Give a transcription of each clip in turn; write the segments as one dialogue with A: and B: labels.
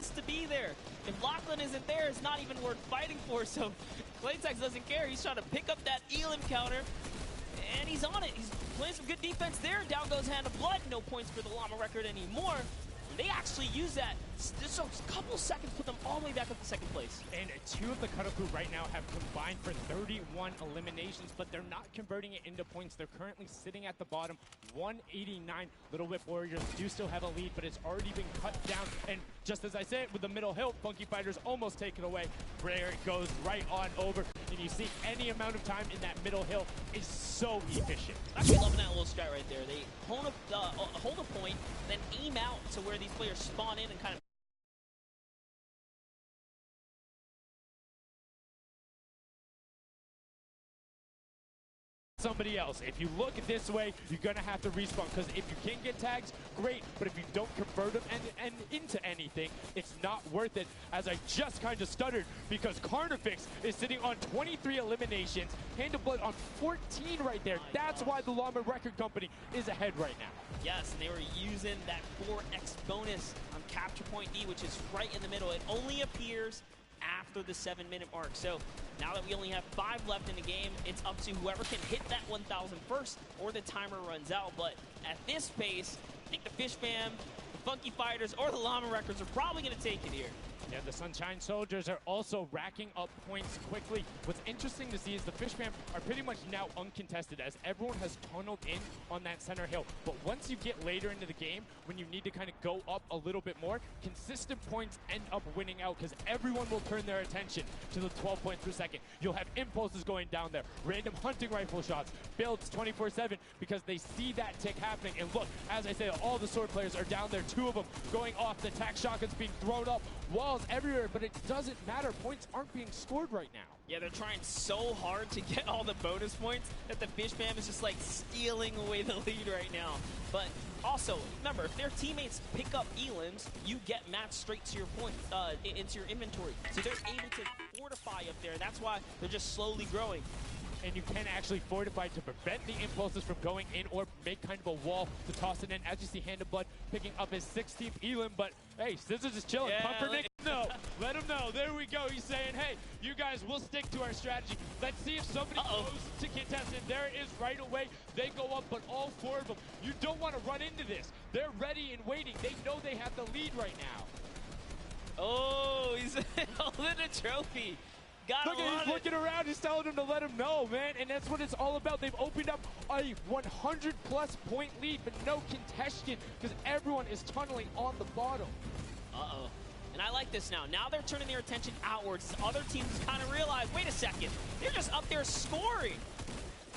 A: wants to be there. If Lachlan isn't there, it's not even worth fighting for. So Claytex doesn't care. He's trying to pick up that Elam counter, and he's on it. He's playing some good defense there. Down goes Hand of Blood. No points for the Llama record anymore. They actually use that. Just a couple seconds put them all the way back up to second place.
B: And two of the cutoff crew right now have combined for 31 eliminations, but they're not converting it into points. They're currently sitting at the bottom, 189. Little Whip Warriors do still have a lead, but it's already been cut down. And just as I said, with the middle hill, Funky Fighters almost take it away. Brer goes right on over, and you see any amount of time in that middle hill is so efficient.
A: Actually loving that little strat right there. They hold a point, then aim out to where these players spawn in and kind of
B: somebody else. If you look this way, you're gonna have to respawn, because if you can get tags, great, but if you don't convert them and into anything, it's not worth it. As I just kind of stuttered, because Carnifex is sitting on 23 eliminations, Hand of Blood on 14 right there. That's why the Llama Record Company is ahead right now.
A: Yes, and they were using that 4x bonus on Capture Point D, which is right in the middle. It only appears after the 7-minute mark. So now that we only have 5 left in the game, it's up to whoever can hit that 1,000 first or the timer runs out. But at this pace, I think the Fish Fam, the Funky Fighters, or the Llama Records are probably going to take it here.
B: Yeah, the Sunshine Soldiers are also racking up points quickly. What's interesting to see is the Fish Fam are pretty much now uncontested, as everyone has tunneled in on that center hill. But once you get later into the game, when you need to kind of go up a little bit more, consistent points end up winning out, because everyone will turn their attention to the 12 points per second. You'll have impulses going down there, random hunting rifle shots, builds 24/7, because they see that tick happening. And look, as I say, all the sword players are down there, 2 of them going off, the tac shotguns being thrown up, walls everywhere, but it doesn't matter. Points aren't being scored right now.
A: Yeah, they're trying so hard to get all the bonus points that the Fish Fam is just like stealing away the lead right now. But also, remember, if their teammates pick up Elams, you get matched straight to your points, into your inventory. So they're able to fortify up there. That's why they're just slowly growing.
B: And you can actually fortify to prevent the impulses from going in, or make kind of a wall to toss it in. As you see, Hand of Blood picking up his 16th Elam, but hey, Scissors is chilling.
A: Yeah,
B: Pump for Nick. No, let him know. There we go. He's saying, hey, you guys, we'll stick to our strategy. Let's see if somebody goes to contest it. There it is right away. They go up, but all 4 of them. You don't want to run into this. They're ready and waiting. They know they have the lead right now.
A: Oh, he's holding a trophy.
B: Look at he's looking around, he's telling him to let him know, man, and that's what it's all about. They've opened up a 100-plus point lead, but no contention, because everyone is tunneling on the bottom.
A: Uh-oh. And I like this now. Now they're turning their attention outwards. Other teams kind of realize, wait a second, they're just up there scoring.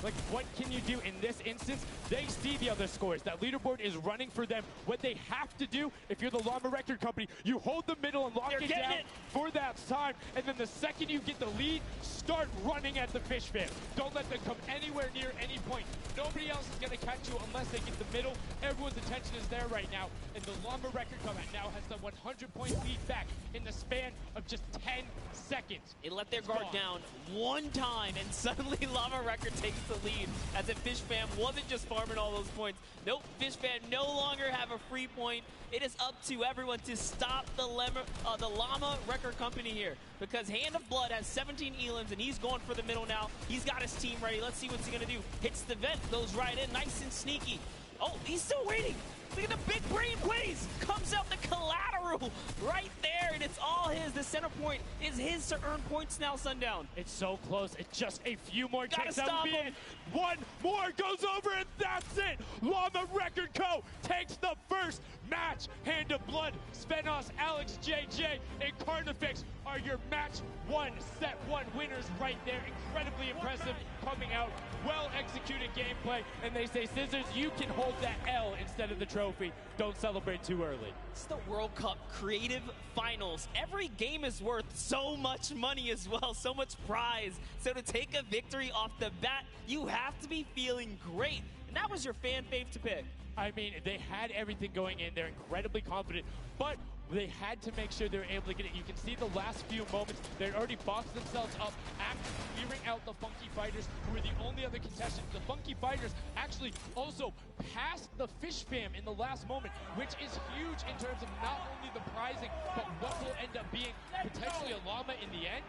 B: Like, what can you do in this instance? They see the other scores. That leaderboard is running for them. What they have to do, if you're the Llama Record Company, you hold the middle and lock it down for that time. And then the second you get the lead, start running at the Fish Fam. Don't let them come anywhere near any point. Nobody else is going to catch you unless they get the middle. Everyone's attention is there right now. And the Llama Record Company now has the 100-point lead back in the span of just 10 seconds.
A: It let their guard down one time, and suddenly Llama Record takes the lead, as if Fish Fam wasn't just farming all those points. Nope, Fish Fam no longer have a free point. It is up to everyone to stop the Llama Record Company here, because Hand of Blood has 17 Elams, and he's going for the middle now. He's got his team ready. Let's see what's he gonna do. Hits the vent, goes right in, nice and sneaky. Oh, he's still waiting. Look at the big brain plays. Comes out the collateral right there, and it's all his. The center point is his to earn points now, Sundown.
B: It's so close. It's just a few more
A: Gotta
B: takes. That would be it. One more goes over, and that's it. Llama Record Co. takes the first match. Hand of Blood, Spenos, Alex JJ, and Carnifex are your match 1, set 1 winners right there. Incredibly impressive coming out. Well executed gameplay, and they say, Scissors, you can hold that L instead of the trophy. Don't celebrate too early.
A: It's the World Cup Creative Finals. Every game is worth so much money as well, so much prize. So to take a victory off the bat, you have to be feeling great. And that was your fan fave to pick.
B: I mean, they had everything going in. They're incredibly confident, but they had to make sure they were able to get it. You can see the last few moments, they'd already boxed themselves up after clearing out the Funky Fighters, who were the only other contestants. The Funky Fighters actually also passed the Fish Fam in the last moment, which is huge in terms of not only the prizing, but what will end up being potentially a llama in the end.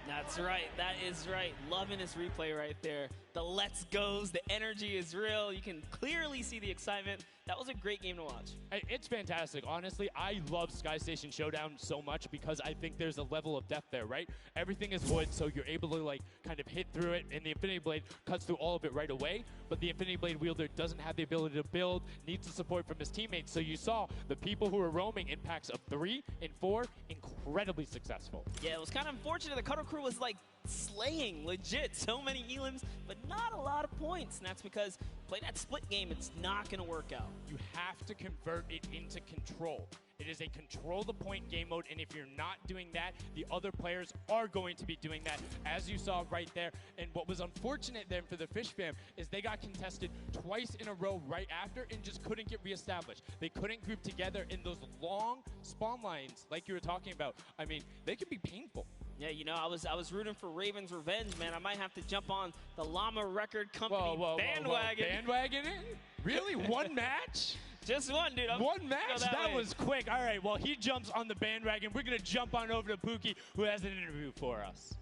A: That's right. That is right. Loving this replay right there. The let's goes, the energy is real. You can clearly see the excitement. That was a great game to watch.
B: It's fantastic. Honestly, I love Sky Station Showdown so much because I think there's a level of depth there, right? Everything is wood, so you're able to like kind of hit through it, and the Infinity Blade cuts through all of it right away. But the Infinity Blade wielder doesn't have the ability to build, needs the support from his teammates. So you saw the people who were roaming in packs of 3 and 4, incredibly successful.
A: Yeah, it was kind of unfortunate. The Cuddle Crew was like slaying, legit, so many elims, but not a lot of points. And that's because play that split game, it's not going to work out.
B: You have to convert it into control. It is a control the point game mode, and if you're not doing that, the other players are going to be doing that, as you saw right there. And what was unfortunate then for the Fish Fam is they got contested twice in a row right after and just couldn't get reestablished. They couldn't group together in those long spawn lines like you were talking about. I mean, they can be painful.
A: Yeah, you know, I was rooting for Raven's revenge, man. I might have to jump on the Llama Record Company bandwagon.
B: Bandwagon in? Really? One match?
A: Just one, dude.
B: One match? That was quick. All right, well, he jumps on the bandwagon. We're going to jump on over to Pookie, who has an interview for us.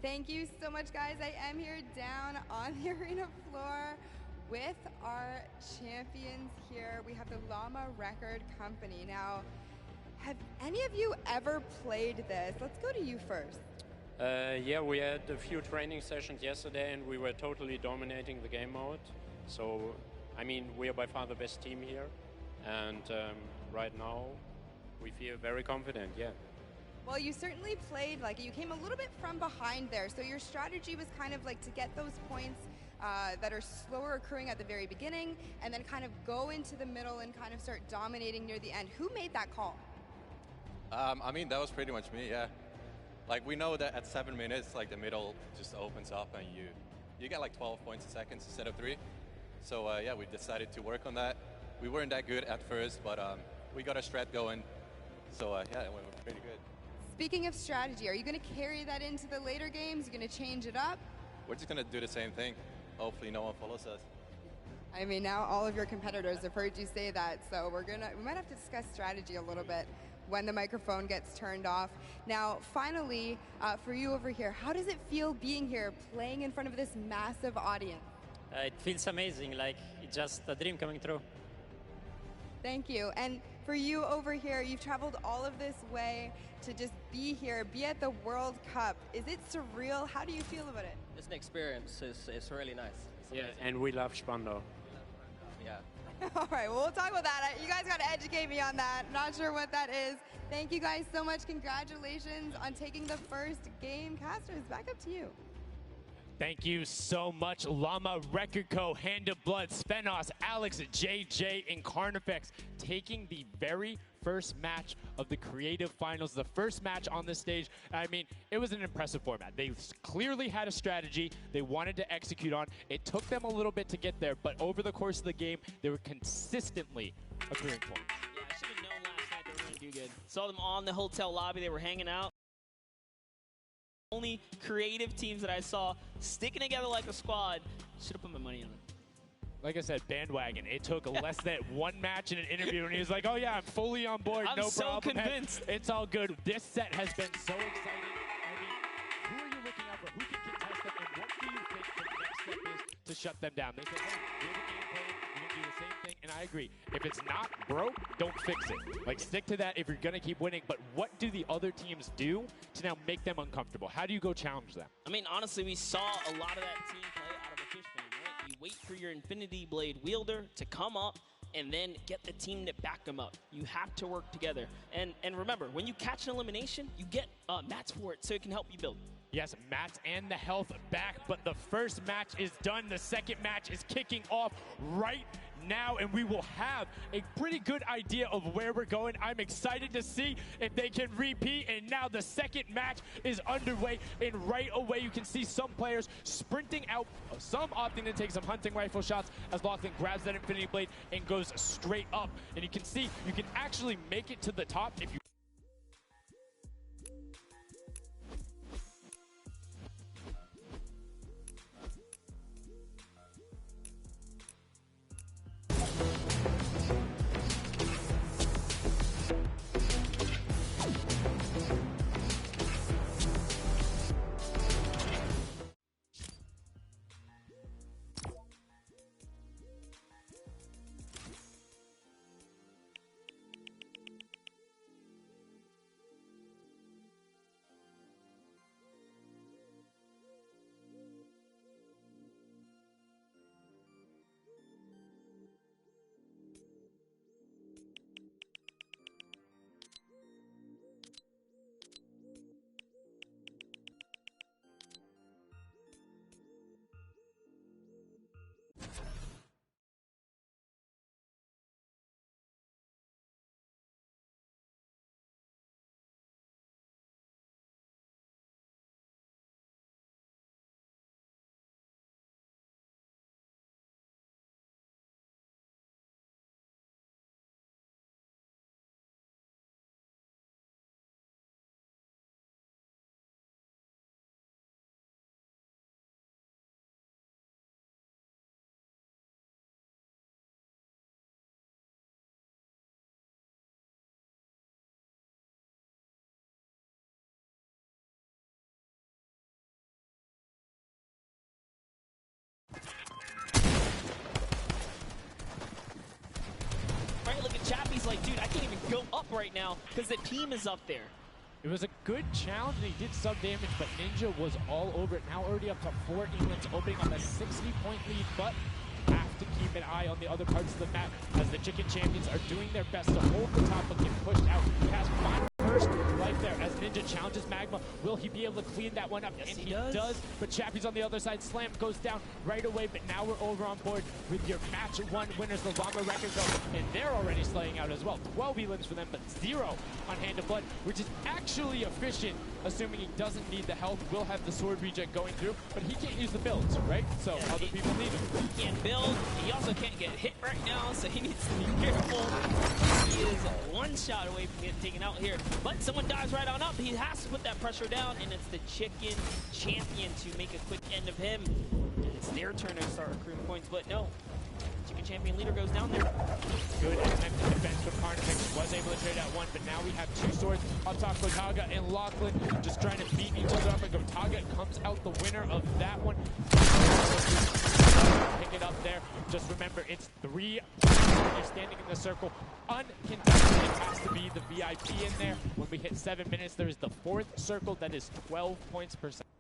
C: Thank you so much, guys. I am here down on the arena floor with our champions here. We have the Llama Record Company. Now, have any of you ever played this? Let's go to you first.
D: Yeah, we had a few training sessions yesterday and we were totally dominating the game mode. So, I mean, we are by far the best team here. And right now, we feel very confident, yeah.
C: Well, you certainly played, like, you came a little bit from behind there. So your strategy was kind of like to get those points that are slower accruing at the very beginning and then kind of go into the middle and kind of start dominating near the end. Who made that call?
E: I mean, that was pretty much me, yeah. Like, we know that at 7 minutes, like, the middle just opens up and you get like 12 points a second instead of 3. So, yeah, we decided to work on that. We weren't that good at first, but we got a strat going. So, yeah, it went pretty good.
C: Speaking of strategy, are you going to carry that into the later games? You're going to change it up?
E: We're just going to do the same thing. Hopefully no one follows us.
C: I mean, now all of your competitors have heard you say that, so we might have to discuss strategy a little bit when the microphone gets turned off. Now, finally, for you over here, how does it feel being here, playing in front of this massive audience?
F: It feels amazing, like it's just a dream coming true.
C: Thank you. And for you over here, you've traveled all of this way to just be here, be at the World Cup. Is it surreal? How do you feel about it?
G: It's an experience. It's really nice.
D: Yeah, and we love Spandau.
G: Yeah.
C: All right, well, we'll talk about that. You guys got to educate me on that. Not sure what that is. Thank you guys so much. Congratulations on taking the first game. Casters, back up to you.
B: Thank you so much, Llama Record Co., Hand of Blood, Spenos, Alex, JJ, and Carnifex taking the very first match of the Creative Finals, the first match on the stage. I mean, it was an impressive format. They clearly had a strategy they wanted to execute on. It took them a little bit to get there, but over the course of the game, they were consistently accruing points.
A: Yeah, I should have known last night they were going to do good. Saw them on the hotel lobby. They were hanging out. Only creative teams that I saw sticking together like a squad. Should have put my money on it.
B: Like I said, bandwagon. It took less than one match in an interview, and he was like, oh, yeah, I'm fully on board.
A: I'm
B: no
A: so
B: problem.
A: convinced.
B: Hey, it's all good. This set has been so exciting. I mean, who are you looking out for? Who can contest them, and what do you think the next step is to shut them down? They said, hey, we're the gameplay. We can do the same thing, and I agree. If it's not broke, don't fix it. Like, stick to that if you're going to keep winning. But what do the other teams do to now make them uncomfortable? How do you go challenge them?
A: I mean, honestly, we saw a lot of that team play out of the Fish Fam, right? You wait for your Infinity Blade wielder to come up and then get the team to back them up. You have to work together. And remember, when you catch an elimination, you get mats for it so it can help you build.
B: Yes, mats and the health back, but the first match is done. The second match is kicking off right now, and we will have a pretty good idea of where we're going. I'm excited to see if they can repeat, and now the second match is underway, and right away you can see some players sprinting out, some opting to take some hunting rifle shots as Lachlan grabs that Infinity Blade and goes straight up. And you can see you can actually make it to the top if you
A: Chappie's like, dude, I can't even go up right now because the team is up there.
B: It was a good challenge, and he did some damage, but Ninja was all over it. Now already up to 4. England's opening up a 60-point lead, but have to keep an eye on the other parts of the map as the Chicken Champions are doing their best to hold the top but get pushed out. He has 5 first life there as Ninja challenges Magma. Will he be able to clean that one up?
A: Yes,
B: and
A: he does.
B: But Chappie's on the other side. Slam goes down right away, but now we're over on board with your match 1 winners, the Llama Record Belt, and they're already slaying out as well. 12 elims for them, but 0 on Hand of Blood, which is actually efficient, assuming he doesn't need the health. Will have the sword regen going through, but he can't use the builds, right? So
A: yeah,
B: other people need him.
A: He can't build. He also can't get hit right now, so he needs to be careful. He is 1 shot away from getting taken out here, but someone dives right on up. He has to put that pressure down, and it's the Chicken Champion to make a quick end of him. And it's their turn to start accruing points, but no. Chicken Champion leader goes down there.
B: Good attempted defense from Carnifex. Was able to trade out 1, but now we have 2 swords up top. Gotaga and Lachlan just trying to beat each other up, and Gotaga comes out the winner of that one. Pick it up there. Just remember, it's 3 when you're standing in the circle. Uncontested, it has to be the VIP in there. When we hit 7 minutes, there is the 4th circle that is 12 points per second.